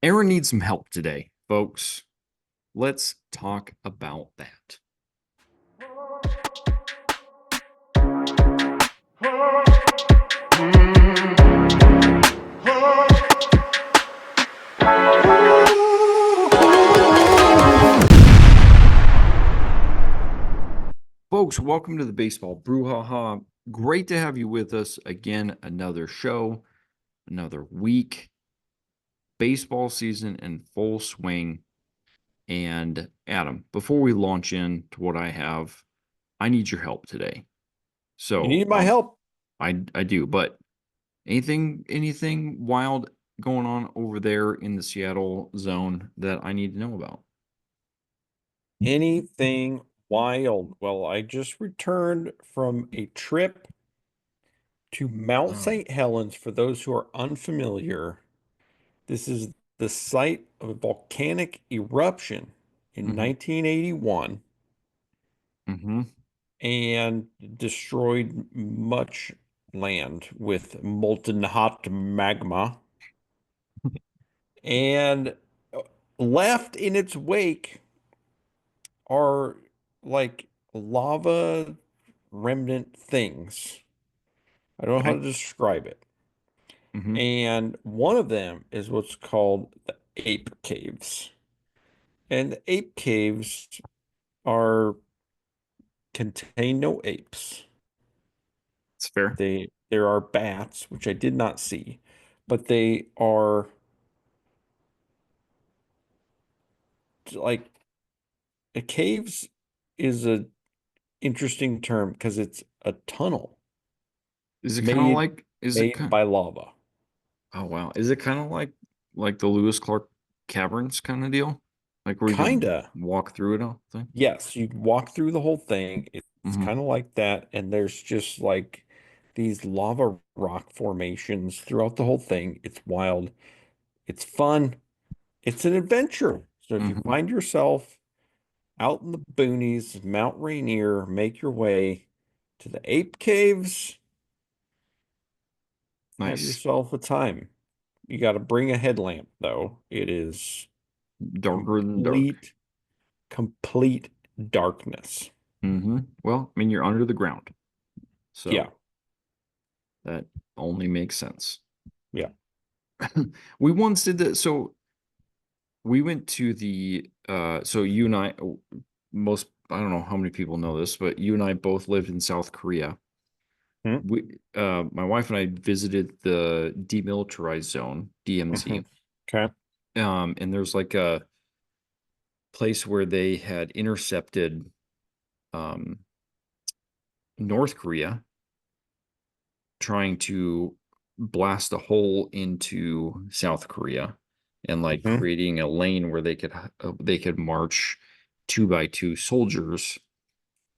Aaron needs some help today, folks. Let's talk about that. Folks, welcome to the Baseball Brewhaha. Great to have you with us again. Another show, another week. Baseball season in full swing. And Adam, before we launch into what I have, I need your help today. You So, need my help. I do, but anything wild going on over there in the Seattle zone that I need to know about? Anything wild? Well, I just returned from a trip to Mount Oh. St. Helens. For those who are unfamiliar, this is the site of a volcanic eruption in Mm-hmm. 1981 Mm-hmm. and destroyed much land with molten hot magma and left in its wake are like lava remnant things. I don't know how Okay. to describe it. Mm-hmm. And one of them is what's called the ape caves. And the ape caves are contain no apes. It's fair. There are bats, which I did not see, but they are like a caves is a interesting term because it's a tunnel Is it kind of made like is it made kind by lava. Oh wow. Is it kind of like the Lewis Clark Caverns kind of deal? Like where you could Kinda. walk through it all thing? Yes, you walk through the whole thing. It's Mm-hmm. kind of like that, and there's just like these lava rock formations throughout the whole thing. It's wild. It's fun. It's an adventure. So if you Mm-hmm. find yourself out in the boonies, Mount Rainier, make your way to the ape caves, have Nice. yourself a time. You got to bring a headlamp, though. It is Darker than dark. complete darkness. Mm-hmm. Well, I mean you're under the ground. Yeah, So that only makes sense. yeah. We once did that. So we went to the so you and I most I don't know how many people know this, but you and I both lived in South Korea. Hmm? My wife and I visited the demilitarized zone, DMZ. Mhm. Okay. And there's like a place where they had intercepted um North Korea trying to blast a hole into South Korea and like Hmm. creating a lane where they could march two by two soldiers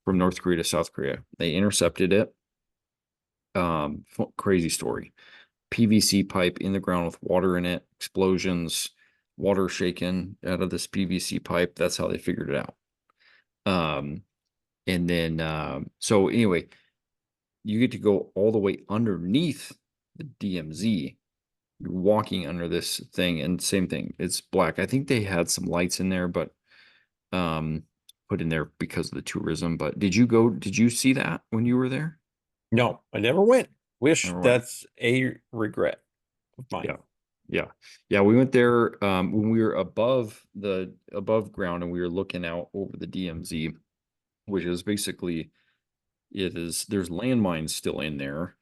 from North Korea to South Korea. They intercepted it. Crazy story. PVC pipe in the ground with water in it, explosions, water shaken out of this PVC pipe. That's how they figured it out. Um, and then so anyway, you get to go all the way underneath the DMZ. You're walking under this thing, and same thing. It's black. I think they had some lights in there, but um, put in there because of the tourism. But did you go? Did you see that when you were there? No, I never went. Wish Never went. that's a regret of Yeah. mine. Yeah. Yeah. We went there when we were above ground and we were looking out over the DMZ, which is basically there's landmines still in there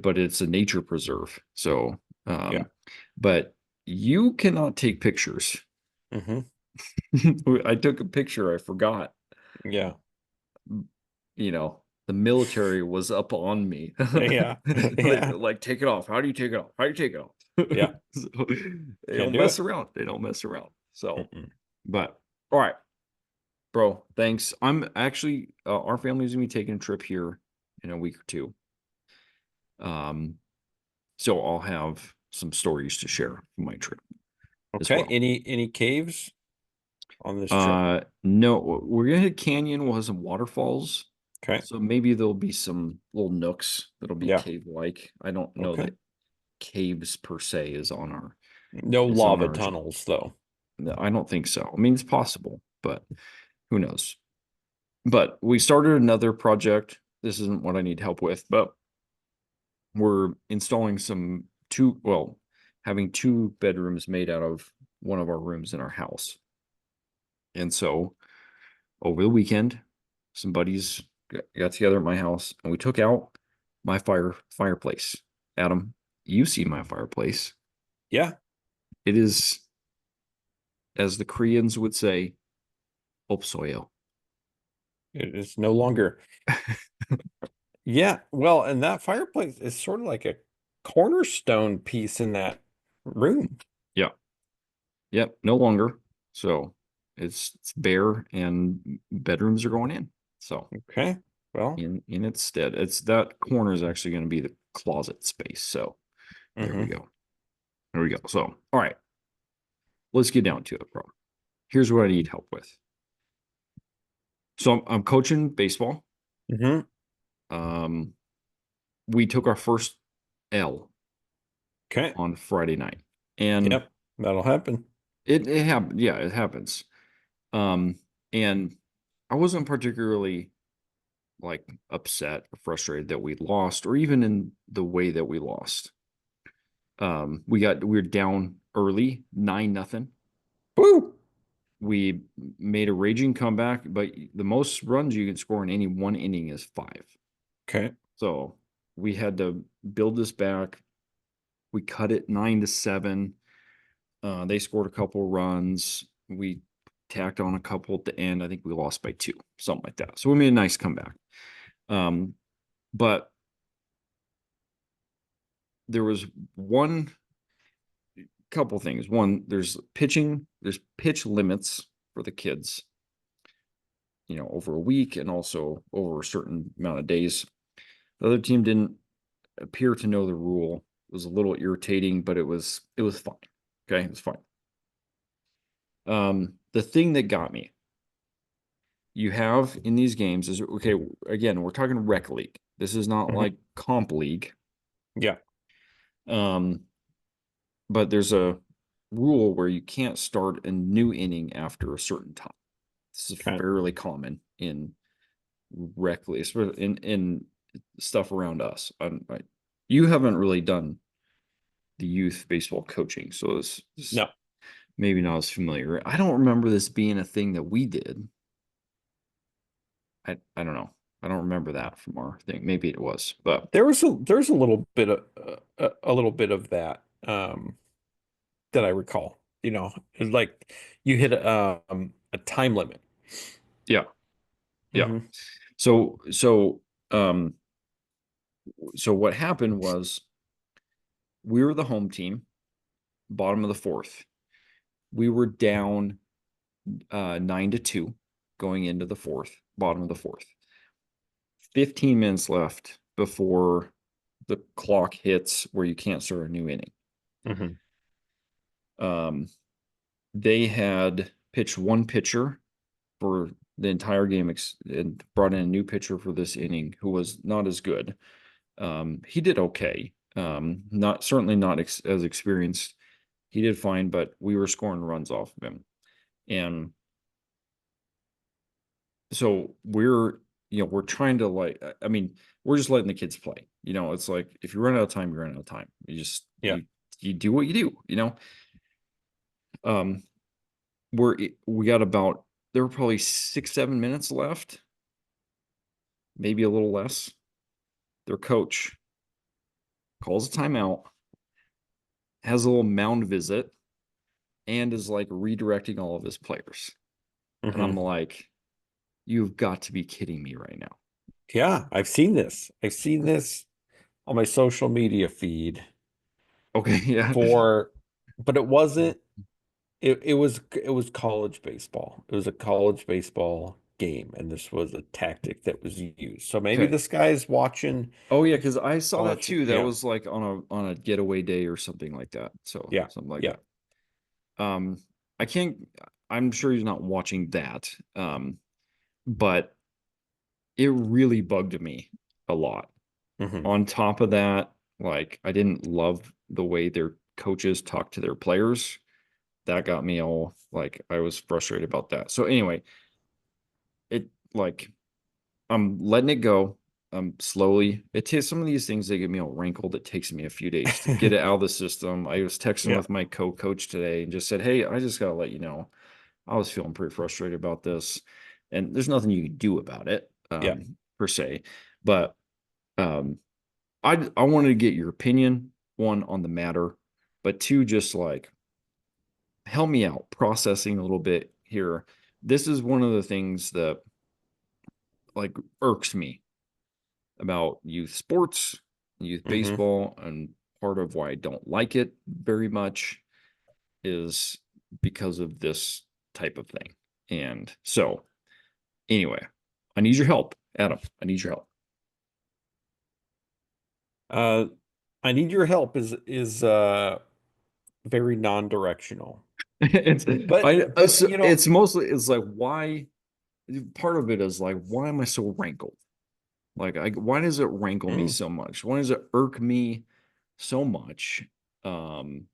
but it's a nature preserve. So Yeah. but you cannot take pictures. Hmm. I took a picture, I forgot. Yeah. The military was up on me. Yeah. They Yeah. were like, take it off. How do you take it off? How do you take it off? Yeah. So, they Can't don't do mess it. around. They don't mess around. So, Mm-mm. but all right, bro, thanks. I'm actually our family's gonna be taking a trip here in a week or two. Um, so I'll have some stories to share from my trip as Okay. well. Any caves on this trip? No, we're gonna hit canyon. We'll have some waterfalls. Okay. So maybe there'll be some little nooks that'll be Yeah. cave-like. I don't know Okay. that caves per se is on our No It's on lava our agenda. tunnels, though. No, I don't think so. I mean, it's possible, but who knows? But we started another project. This isn't what I need help with, but we're installing having two bedrooms made out of one of our rooms in our house. And so over the weekend, some buddies got together at my house and we took out my fireplace. Adam, you see my fireplace. Yeah, It is, as the Koreans would say, opsoyo. it is no longer. Yeah, well, and that fireplace is sort of like a cornerstone piece in that room. Yeah. Yep. No longer. So it's bare and bedrooms are going in. So Okay, well, in its stead, it's that corner is actually going to be the closet space. So there we hmm go. There we go. So all right, let's get down to it, bro. Here's what I need help with. So I'm coaching baseball. hmm Um, we took our first L Okay, on Friday night, and yep, that'll happen. it happened. Yeah, it happens. Um, and I wasn't particularly like upset or frustrated that we lost, or even in the way that we lost. We were down early, 9-0. Woo! We made a raging comeback, but the most runs you can score in any one inning is 5. Okay, So we had to build this back. We cut it 9-7. They scored a couple runs. We tacked on a couple at the end. I think we lost by 2, something like that. So we made a nice comeback. Um, but there was one couple things. One, there's pitch limits for the kids, over a week and also over a certain amount of days. The other team didn't appear to know the rule. It was a little irritating, but it was fine. Okay, it was fine. The thing that got me, you have in these games is okay. Again, we're talking rec league. This is not hmm like comp league. yeah, Um, but there's a rule where you can't start a new inning after a certain time. This is okay, fairly common in rec league, in stuff around us. You haven't really done the youth baseball coaching, so it's no, maybe not as familiar. I don't remember this being a thing that we did. I don't know. I don't remember that from our thing. Maybe it was, but there's a little bit of a little bit of that that I recall. It's like you hit a time limit. yeah, yeah. hmm So so um so what happened was we were the home team, bottom of the fourth. We were down 9-2 going into the fourth, bottom of the fourth. 15 minutes left before the clock hits where you can't start a new inning. hmm Um, they had pitched one pitcher for the entire game and brought in a new pitcher for this inning who was not as good. He did okay. Not certainly not as experienced. He did fine, but we were scoring runs off of him. And so we're trying to I mean, we're just letting the kids play. It's like if you run out of time, you run out of time. You just Yeah. you do what you do. Um, we got about there were probably 6-7 minutes left, maybe a little less. Their coach calls a timeout, has a little mound visit, and is like redirecting all of his players. And I'm hmm like, you've got to be kidding me right now. Yeah, I've seen this. I've seen this on my social media feed Okay, yeah. for, but it was college baseball. It was a college baseball game, and this was a tactic that was used. So maybe Okay. this guy's watching, Oh yeah, because I saw that watching. too. That Yeah, was like on a getaway day or something like that. So yeah, something like yeah. that. Um, I can't. I'm sure he's not watching that. But it really bugged me a lot. hmm On top of that, like I didn't love the way their coaches talk to their players. That got me all like I was frustrated about that. So anyway, it like I'm letting it go. Slowly. It takes some of these things that get me all wrinkled. It takes me a few days to get it out of the system. I was texting Yeah. with my co-coach today and just said, "Hey, I just gotta let you know, I was feeling pretty frustrated about this, and there's nothing you can do about it, Yeah. per se, but um, I wanted to get your opinion, one, on the matter, but two, just like help me out processing a little bit here. This is one of the things that like irks me about youth sports, youth Hmm. baseball, and part of why I don't like it very much is because of this type of thing. And so, anyway, I need your help, Adam. I need your help. Uh, I need your help is very non-directional. it's But so it's mostly it's like why part of it is like why am I so rankled? Like why does it rankle me mm, so much? Why does it irk me so much? Um,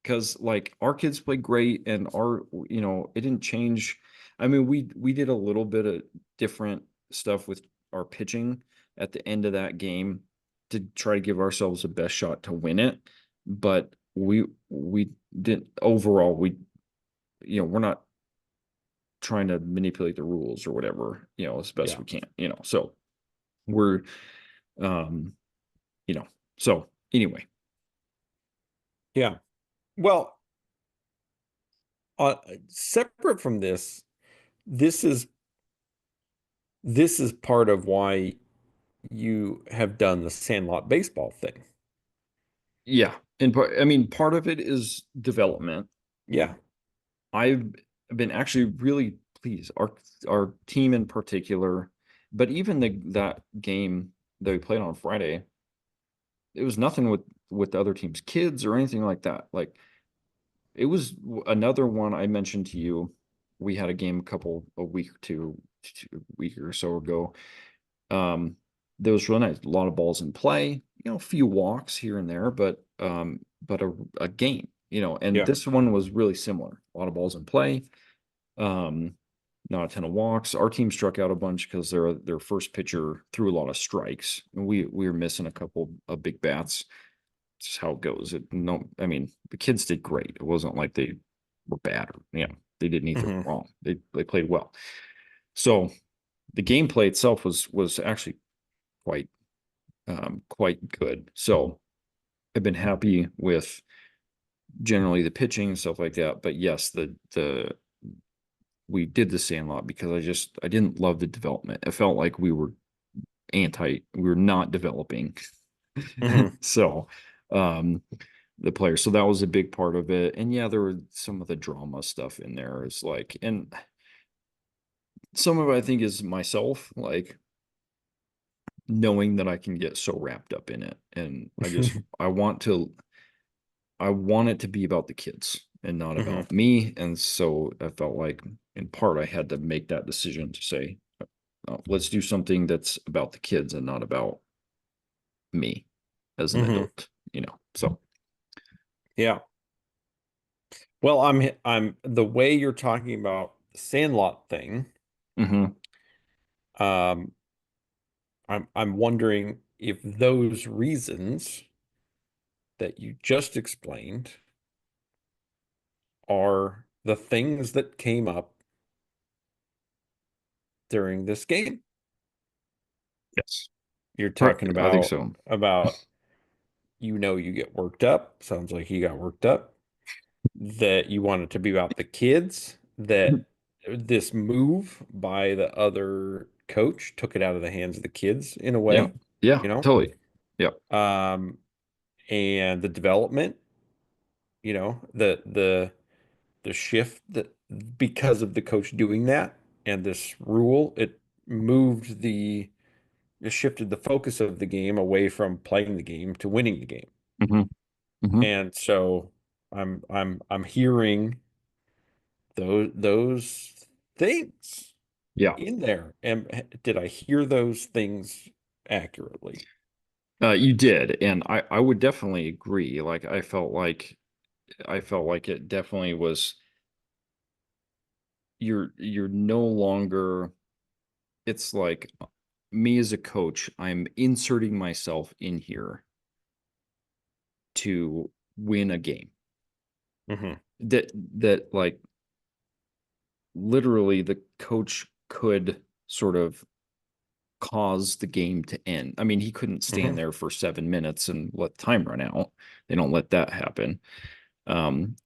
because like our kids played great and our it didn't change. I mean, we did a little bit of different stuff with our pitching at the end of that game to try to give ourselves the best shot to win it. But we didn't overall we're not trying to manipulate the rules or whatever, as best yeah. we can, So we're um, you know, so anyway, Yeah. Well, uh, separate from this, this is this is part of why you have done the Sandlot baseball thing. yeah. And I mean, part of it is development. Yeah. I've been actually really pleased. Our team in particular, but even that game that we played on Friday, it was nothing with the other team's kids or anything like that. Like it was another one I mentioned to you. We had a game a week or a week or so ago. Um, there was really nice, a lot of balls in play, a few walks here and there, but a game, and Yeah. this one was really similar. A lot of balls in play, um, not a ton of walks. Our team struck out a bunch because their first pitcher threw a lot of strikes. And we were missing a couple of big bats. Just how it goes. No, I mean the kids did great. It wasn't like they were bad or they did anything Hmm. wrong. They played well. So the gameplay itself was actually quite quite good. So I've been happy with generally the pitching and stuff like that. But yes, the we did the Sandlot because I didn't love the development. It felt like we were not developing. Hmm. So um the players. So that was a big part of it. And yeah, there were some of the drama stuff in there. Is like, and some of it I think is myself, like knowing that I can get so wrapped up in it. And I want it to be about the kids and not Hmm. about me. And so I felt like in part I had to make that decision to say, let's do something that's about the kids and not about me as an Hmm. adult. So Yeah. Well, I'm the way you're talking about the Sandlot thing. mhm. Um, I'm wondering if those reasons that you just explained are the things that came up during this game. Yes. You're Right. talking I think about so. about you get worked up. Sounds like he got worked up. That you want it to be about the kids. That this move by the other coach took it out of the hands of the kids in a Yeah. way, Yeah, you know. totally. Yeah. Um, and the development, the shift that because of the coach doing that and this rule, it shifted the focus of the game away from playing the game to winning the game. Hmm. Hmm. And so I'm hearing those things Yeah. in there. And did I hear those things accurately? You did, and I would definitely agree. Like I felt like I felt like it definitely was. You're no longer. It's like me as a coach, I'm inserting myself in here to win a game. Hmm. That like literally the coach could sort of cause the game to end. I mean, he couldn't stand Hmm. there for 7 minutes and let time run out. They don't let that happen. Um,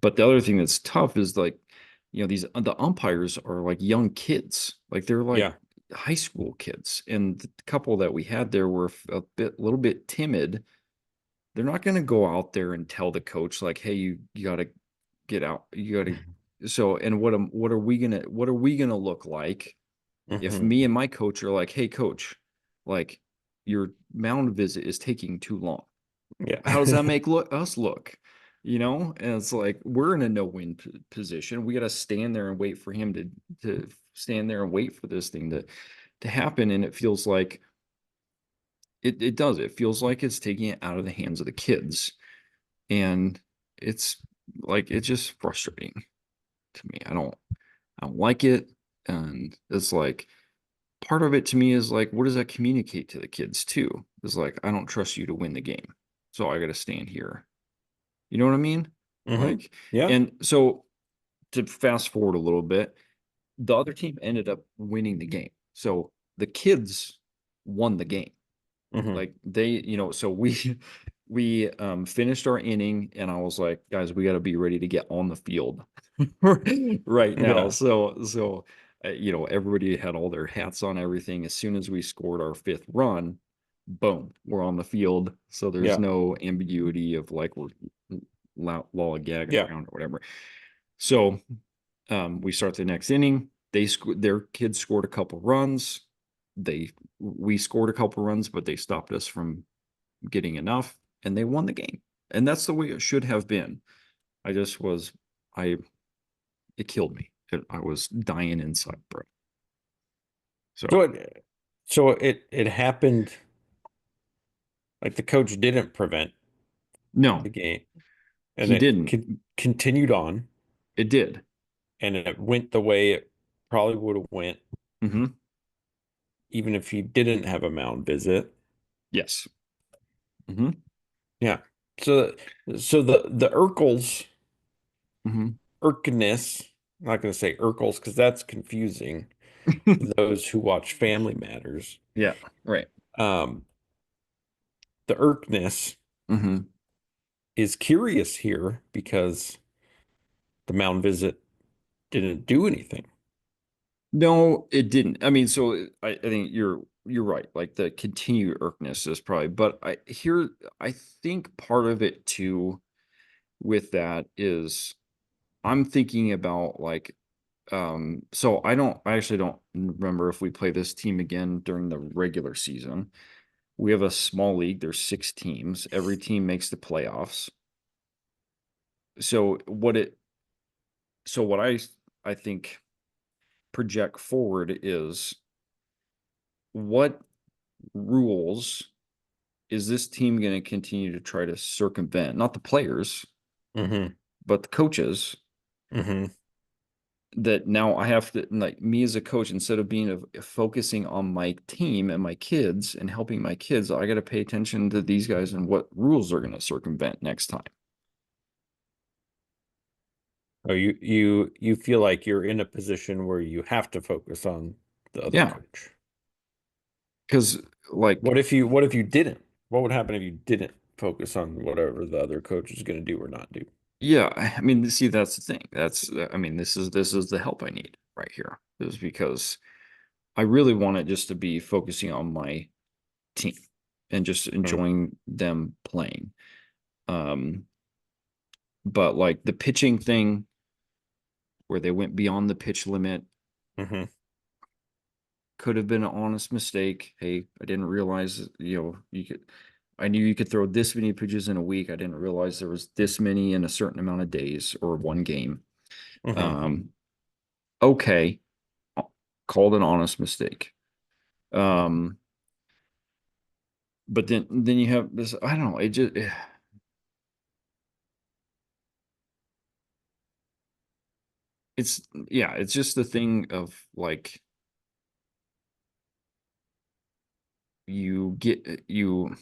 but the other thing that's tough is like, these the umpires are like young kids, like they're like Yeah. high school kids, and the couple that we had there were a little bit timid. They're not going to go out there and tell the coach like, "Hey, you got to get out. You got to." So, and what are we gonna look like if Hmm. me and my coach are like, "Hey, coach, like your mound visit is taking too long." How does that Yeah. make us look? And it's like we're in a no-win position. We got to stand there and wait for him to stand there and wait for this thing to happen. And it feels like it does. It feels like it's taking it out of the hands of the kids, and it's like it's just frustrating to me. I don't like it, and it's like part of it to me is like, what does that communicate to the kids too? It's like I don't trust you to win the game, so I got to stand here. You know what I mean? Hmm. Like, Yeah. and so to fast forward a little bit, the other team ended up winning the game. So the kids won the game. Hmm. Like so we finished our inning and I was like, guys, we got to be ready to get on the field right now. Yeah. So everybody had all their hats on, everything. As soon as we scored our fifth run, boom, we're on the field. So there's Yeah. no ambiguity of like we're lollygagging Yeah. around or whatever. So we start the next inning. Their kids scored a couple runs. They we scored a couple runs, but they stopped us from getting enough, and they won the game. And that's the way it should have been. I just was I It killed me. I was dying inside, bro. So So it happened like the coach didn't prevent the no, game, and he it didn't. continued on, It did. and it went the way it probably would have went Hmm. even if he didn't have a mound visit. Yes. Hmm. Yeah. So the Hmm. Urkness, I'm not going to say Urkels because that's confusing for those who watch Family Matters. Yeah. Right. Um, the Urkness Hmm. is curious here because the mound visit didn't do anything. No, it didn't. I mean, so I think you're right. Like the continued irkness is probably, but I think part of it too with that is I'm thinking about like so I actually don't remember if we play this team again during the regular season. We have a small league, there's 6 teams. Every team makes the playoffs. So what I think project forward is what rules is this team going to continue to try to circumvent? Not the players, Hmm. but the coaches. Hmm. That now I have to, like me as a coach, instead of focusing on my team and my kids and helping my kids, I got to pay attention to these guys and what rules they're going to circumvent next time. Oh, you feel like you're in a position where you have to focus on the other Yeah, coach. because like What if you didn't? What would happen if you didn't focus on whatever the other coach is going to do or not do? yeah, I mean, see, that's the thing. I mean, this is the help I need right here. Is because I really want it just to be focusing on my team and just enjoying them playing. Um, but like the pitching thing where they went beyond the pitch limit Mm-hmm. could have been an honest mistake. Hey, I didn't realize, I knew you could throw this many pitches in a week. I didn't realize there was this many in a certain amount of days or one game. Mm-hmm. Um, okay, called an honest mistake. Um, but then you have this, I don't know, it just, it's yeah, it's just the thing of like you get you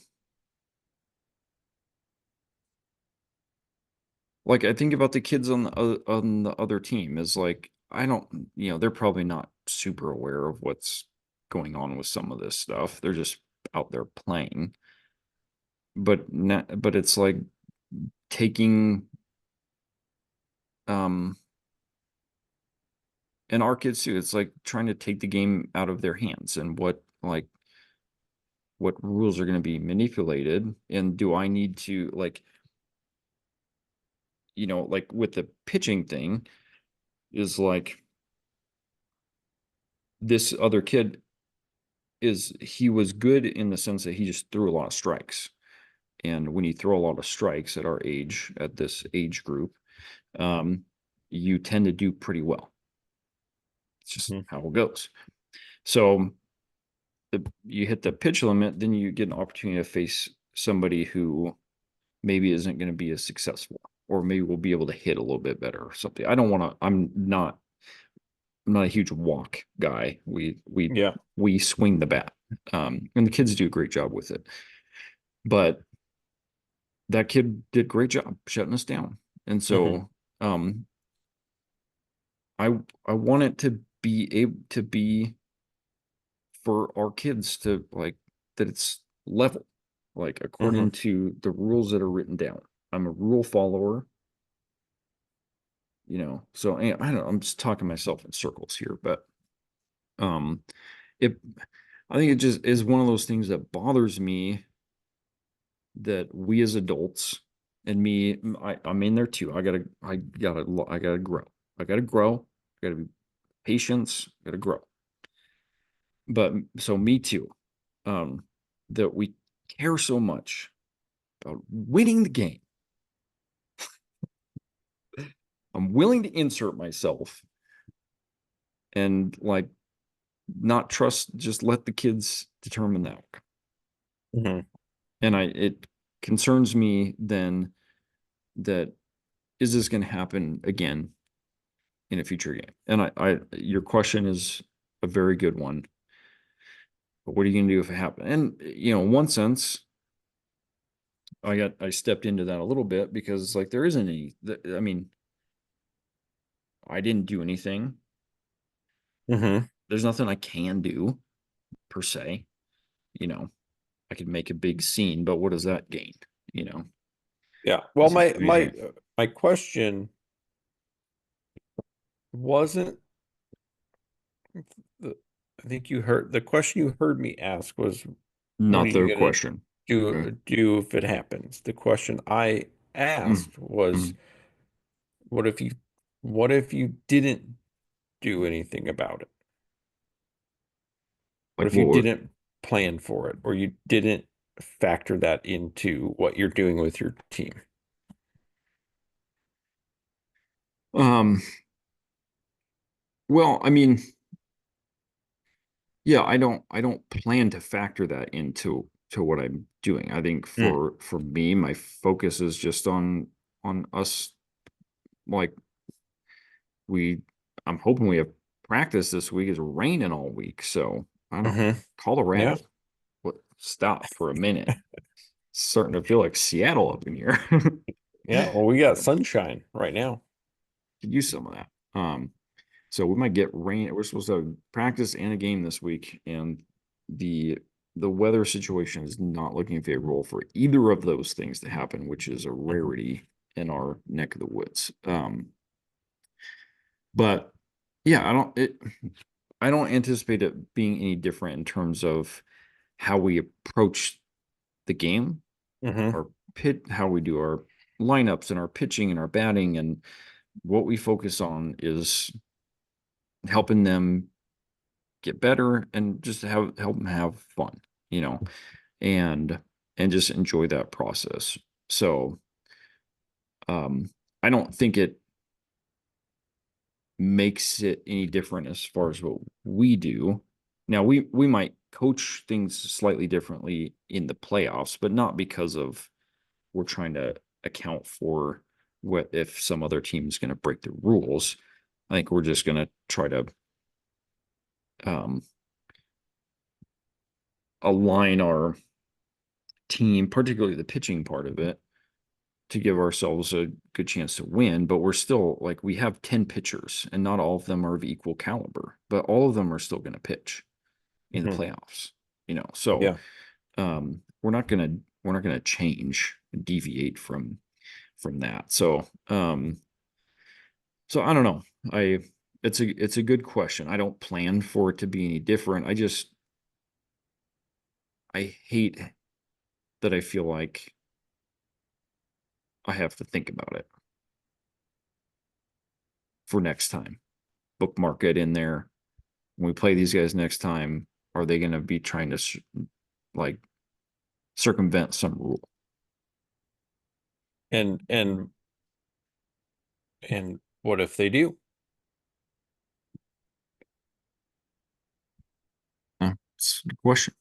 like I think about the kids on the other team is like I don't they're probably not super aware of what's going on with some of this stuff. They're just out there playing. But it's like taking um and our kids too. It's like trying to take the game out of their hands and what rules are going to be manipulated and do I need to like with the pitching thing is like this other kid he was good in the sense that he just threw a lot of strikes. And when you throw a lot of strikes at our age, at this age group, um, you tend to do pretty well. It's just Hmm. how it goes. So you hit the pitch limit, then you get an opportunity to face somebody who maybe isn't going to be as successful, or maybe will be able to hit a little bit better or something. I don't want to. I'm not a huge walk guy. Yeah. We swing the bat, and the kids do a great job with it. But that kid did a great job shutting us down, and Hmm. so um, I want it to be able to be for our kids to like that it's level, like according Hmm. to the rules that are written down. I'm a rule follower, So I don't know, I'm just talking myself in circles here, but um it I think it just is one of those things that bothers me that we as adults and me I'm in there too. I gotta grow. I gotta grow. I gotta be patience. I gotta grow. But so me too. Um, that we care so much about winning the game. I'm willing to insert myself and like not trust, just let the kids determine that. Hmm. And it concerns me then that is this going to happen again in a future game? And your question is a very good one. But what are you going to do if it happens? And in one sense, I stepped into that a little bit because like there isn't any. I mean, I didn't do anything. Hmm. There's nothing I can do per se. You know, I could make a big scene, but what does that gain? You know, Yeah. Well, is it my question wasn't the, I think the question you heard me ask was, what are not you the gonna question? Okay. do if it happens? The question I Mm, asked was, mm. what if you what if you didn't do anything about it? What Like if you what? didn't plan for it or you didn't factor that into what you're doing with your team? Um. Well, I mean, yeah, I don't plan to factor that into what I'm doing. I think Mm. for me, my focus is just on us. Like we, I'm hoping we have practice this week. It's raining all week, so I don't. Hmm. Yeah. Colorado, what? Stop for a minute. It's starting to feel like Seattle up in here. Yeah. Well, we got sunshine right now. Could use some of that. So we might get rain. We're supposed to practice and a game this week, and the the weather situation is not looking favorable for either of those things to happen, which is a Hmm. rarity in our neck of the woods. But yeah, I don't anticipate it being any different in terms of how we approach the game, Hmm. our how we do our lineups and our pitching and our batting, and what we focus on is helping them get better and just help them have fun, you know, and just enjoy that process. So I don't think it makes it any different as far as what we do. Now we might coach things slightly differently in the playoffs, but not because of we're trying to account for what if some other team is going to break the rules. I think we're just gonna try to um, align our team, particularly the pitching part of it, to give ourselves a good chance to win. But we're still like we have 10 pitchers, and not all of them are of equal caliber, but all of them are still going to pitch in the Hmm. playoffs. So Yeah. we're not gonna change, deviate from that. So I don't know. I it's a good question. I don't plan for it to be any different. I hate that I feel like I have to think about it for next time. Bookmark it in there. When we play these guys next time, are they going to be trying to like circumvent some rule? And and and what if they do? It's a good question.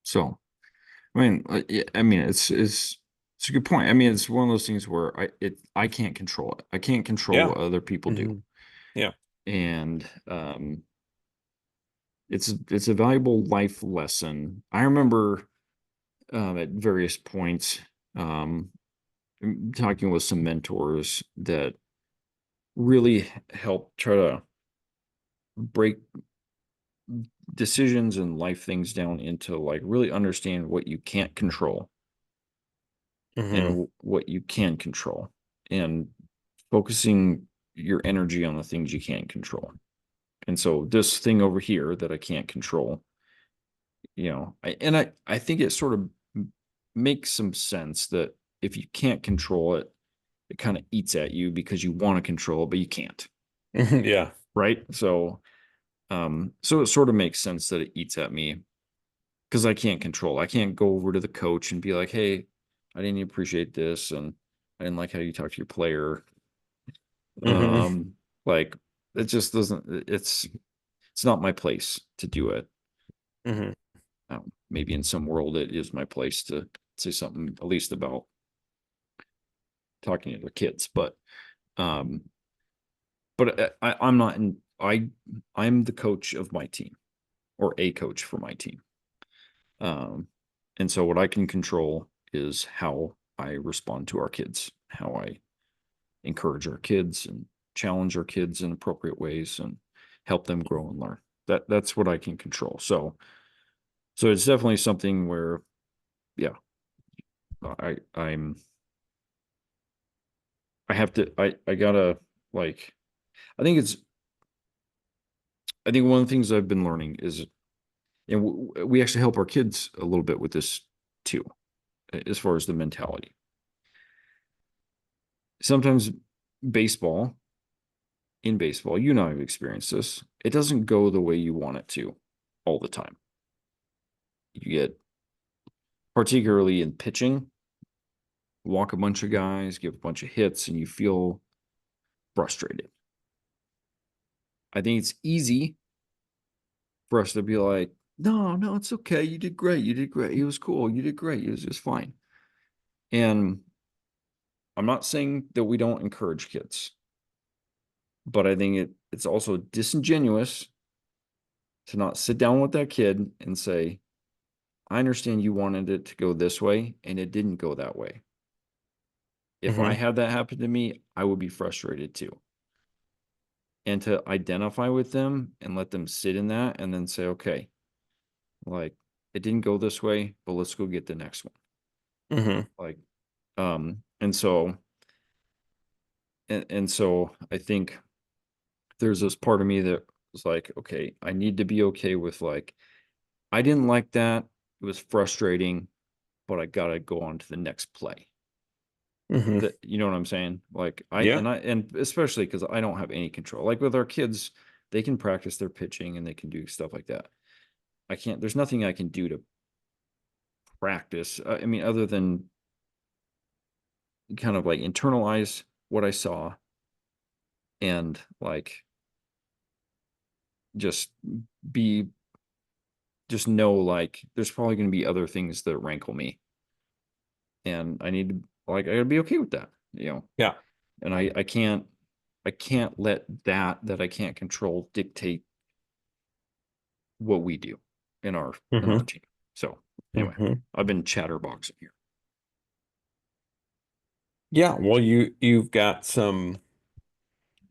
So, I mean, yeah, I mean, it's a good point. I mean, it's one of those things where I can't control it. I can't control Yeah. what other people do, Hmm. Yeah. and it's a valuable life lesson. I remember at various points um, talking with some mentors that really helped try to break decisions and life things down into like really understand what you can't control Hmm. and what you can control and focusing your energy on the things you can't control. And so this thing over here that I can't control, I think it sort of makes some sense that if you can't control it, it kind of eats at you because you want to control it, but you can't. Yeah. Right. So it sort of makes sense that it eats at me because I can't control. I can't go over to the coach and be like, "Hey, I didn't appreciate this, and I didn't like how you talked to your player." Hmm. Like it just doesn't. It's not my place to do it. Hmm. Maybe in some world it is my place to say something at least about talking to the kids, um, but I'm not in. I'm the coach of my team or a coach for my team. Um, and so what I can control is how I respond to our kids, how I encourage our kids and challenge our kids in appropriate ways and help them grow and learn. That's what I can control. So it's definitely something where, yeah, I'm I have to I gotta like I think one of the things I've been learning is, and we actually help our kids a little bit with this too, as far as the mentality. Sometimes baseball in baseball, you know, I've experienced this. It doesn't go the way you want it to all the time. You get, particularly in pitching, walk a bunch of guys, give a bunch of hits, and you feel frustrated. I think it's easy for us to be like, no, no, it's okay. You did great. You did great. It was cool. You did great. It was just fine. And I'm not saying that we don't encourage kids, but I think it's also disingenuous to not sit down with that kid and say, I understand you wanted it to go this way and it didn't go that way. If I Hmm. had that happen to me, I would be frustrated too. And to identify with them and let them sit in that and then say, okay, like it didn't go this way, but let's go get the next one. Hmm. Like, and so I think there's this part of me that was like, okay, I need to be okay with like, I didn't like that. It was frustrating, but I gotta go on to the next play. Hmm. That you know what I'm saying? Like Yeah. and especially because I don't have any control. Like with our kids, they can practice their pitching and they can do stuff like that. I can't. There's nothing I can do to practice. I mean, other than kind of like internalize what I saw and like just be just know like there's probably going to be other things that rankle me, and I need to like I gotta be okay with that. Yeah. And I can't I can't let that I can't control dictate what we do in our Hmm. team. So anyway, Hmm. I've been chatterboxing here. Yeah, well, you've got some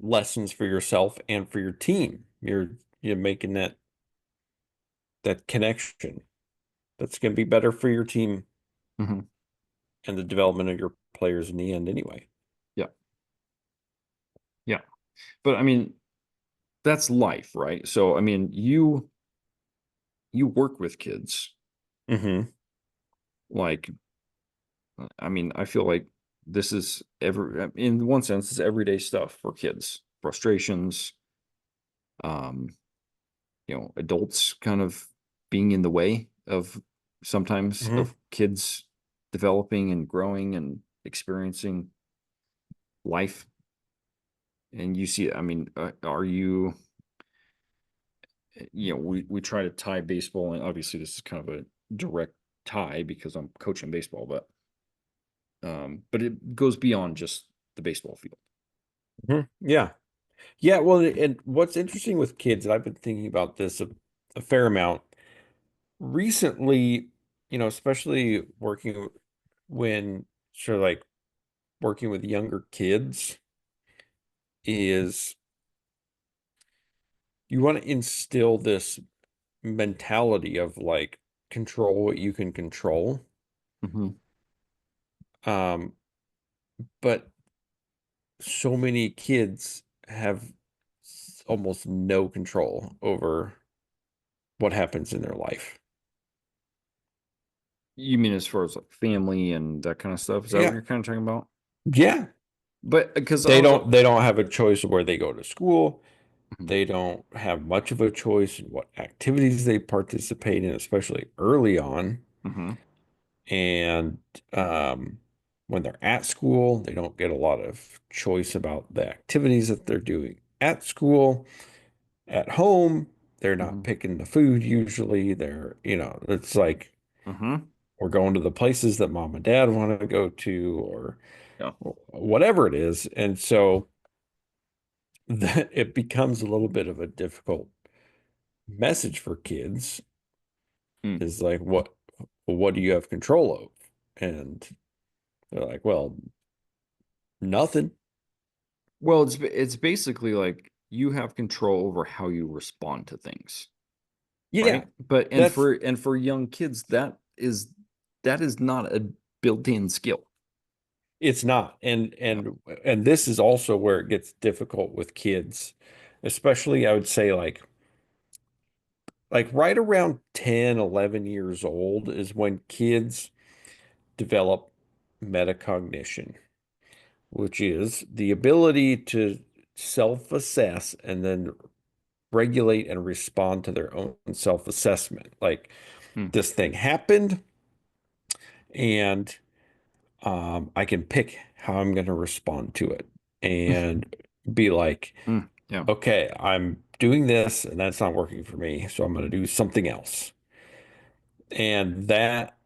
lessons for yourself and for your team. You're making that connection. That's going to be better for your team Hmm. and the development of your players in the end anyway. Yeah, yeah. But I mean, that's life, right? So I mean, you work with kids. Hmm. Like, I mean, I feel like this is in one sense, it's everyday stuff for kids. Frustrations, um, adults kind of being in the way of sometimes Hmm. of kids developing and growing and experiencing life. And you see, I mean, are you, we try to tie baseball, and obviously this is kind of a direct tie because I'm coaching baseball, but it goes beyond just the baseball field. Hmm. Yeah. Yeah. Well, and what's interesting with kids, and I've been thinking about this a fair amount recently, especially when sort of like working with younger kids, is you want to instill this mentality of like control what you can control. Hmm. Um, but so many kids have almost no control over what happens in their life. You mean as far as like family and that kind of stuff? Is that what Yeah. you're kind of talking about? Yeah. But because They also, don't have a choice of where they go to school. mhm, They don't have much of a choice in what activities they participate in, especially early on. mhm, And um, when they're at school, they don't get a lot of choice about the activities that they're doing at school. At home, they're not mhm, picking the food usually. It's like mhm, we're going to the places that mom and dad want to go to or yeah, whatever it is. And so it becomes a little bit of a difficult message for kids mm. is like, what do you have control of? And they're like, well, nothing. Well, it's basically like you have control over how you respond to things, Yeah, right? But that's and for young kids, that is not a built-in skill. it's not. Yeah. And this is also where it gets difficult with kids, especially I would say like right around 10, 11 years old is when kids develop metacognition, which is the ability to self-assess and then regulate and respond to their own self-assessment. Like Mm, this thing happened, and I can pick how I'm going to respond to it and be like, yeah. okay, I'm doing this and that's not working for me, so I'm going to do something else. And that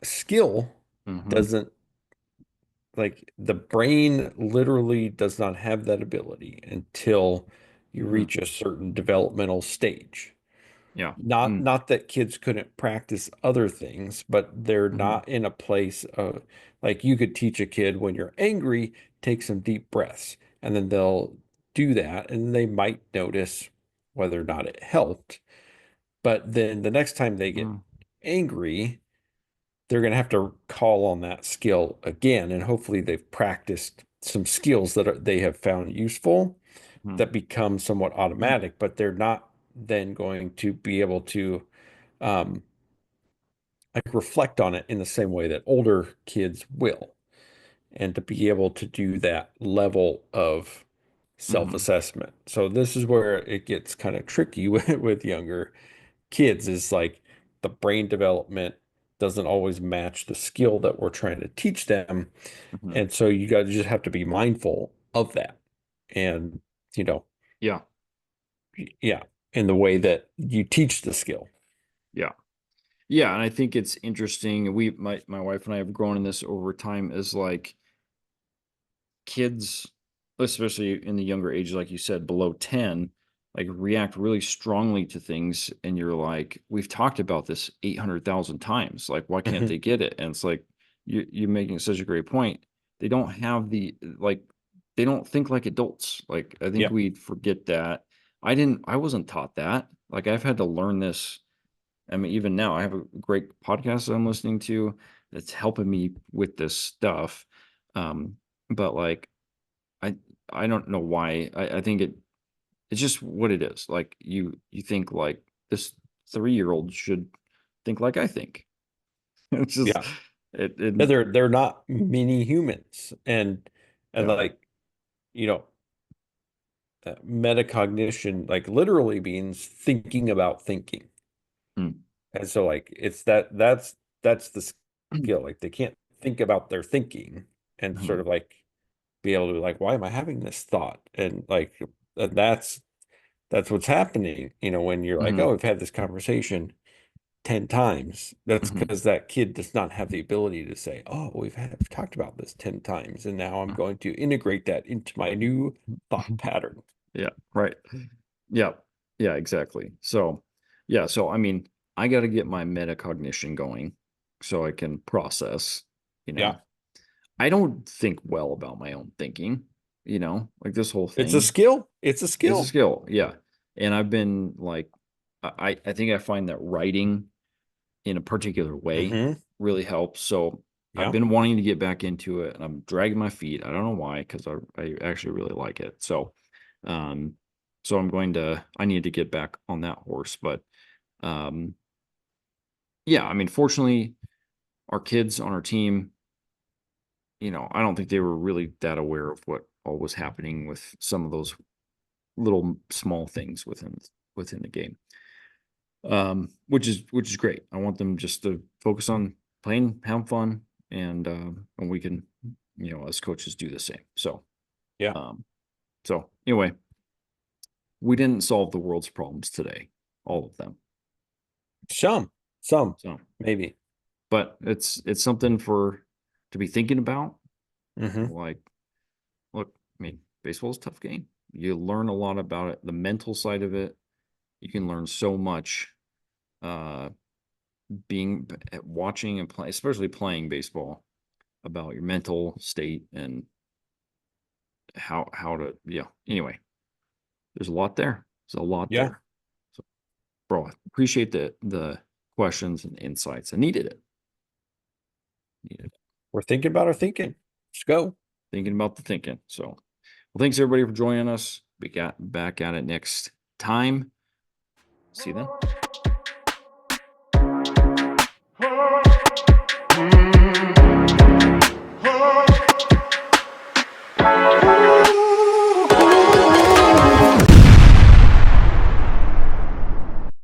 skill Hmm. doesn't like the brain literally does not have that ability until you Mm, reach a certain developmental stage. yeah. Mm, Not that kids couldn't practice other things, but they're hmm. not in a place of like you could teach a kid when you're angry, take some deep breaths, and then they'll do that, and they might notice whether or not it helped. But then the next time they get Mm, angry, they're going to have to call on that skill again, and hopefully they've practiced some skills that they have found useful mm, that become somewhat mm, automatic, but they're not then going to be able to um, like reflect on it in the same way that older kids will, and to be able to do that level of mhm, self-assessment. So this is where it gets kind of tricky with younger kids is like the brain development doesn't always match the skill that we're trying to teach them. mhm. And so you guys just have to be mindful of that. And, you know, Yeah. yeah, in the way that you teach the skill. Yeah. Yeah, and I think it's interesting. My wife and I have grown in this over time is like kids. especially in the younger ages, like you said, below 10, like react really strongly to things. And you're like, we've talked about this 800,000 times. Like, why can't Hmm. they get it? And it's like, you're making such a great point. They don't have like, they don't think like adults. Like, I think Yeah. we forget that. I wasn't taught that. Like, I've had to learn this. I mean, even now, I have a great podcast that I'm listening to that's helping me with this stuff. Um, but like, I I don't know why. I think it's just what it is. Like you think like this 3-year-old should think like I think. It's just Yeah. it Yeah, they're not mini humans, and yeah. like, you know, metacognition like literally means thinking about thinking. Mm. And so like it's that's the skill. Like they can't think about their thinking and sort Mhm. of like be able to like, why am I having this thought? And like that's what's happening, when you're like, Mhm. oh, we've had this conversation 10 times. That's Mhm. because that kid does not have the ability to say, oh, we've talked about this 10 times, and now I'm going to integrate that into my new thought pattern. Yeah, right. Yeah. Yeah, exactly. So, yeah, so I mean, I got to get my metacognition going so I can process, you Yeah. know. I don't think well about my own thinking, like this whole It's a thing. skill. It's a It's a skill. skill, yeah. And I've been like, I think I find that writing in a particular way Hmm. really helps. So I've Yeah. been wanting to get back into it, and I'm dragging my feet. I don't know why, because I actually really like it. Um, so I need to get back on that horse. But um, yeah, I mean, fortunately, our kids on our team, I don't think they were really that aware of what all was happening with some of those little small things within the game. Which is great. I want them just to focus on playing, having fun, and we can, as coaches, do the same. Yeah. Um, so anyway, we didn't solve the world's problems today, all of them. Some, some, So, maybe. but it's something for to be thinking about. Hmm. Like, look, I mean, baseball's a tough game. You learn a lot about it, the mental side of it. You can learn so much. Uh, being watching and play, especially playing baseball, about your mental state and how to anyway, there's a lot there. There's a lot Yeah. there. So bro, I appreciate the questions and insights. I needed it. Needed it. We're thinking about our thinking. Let's go. Thinking about the thinking. So well, thanks everybody for joining us. We got back at it next time. See you then.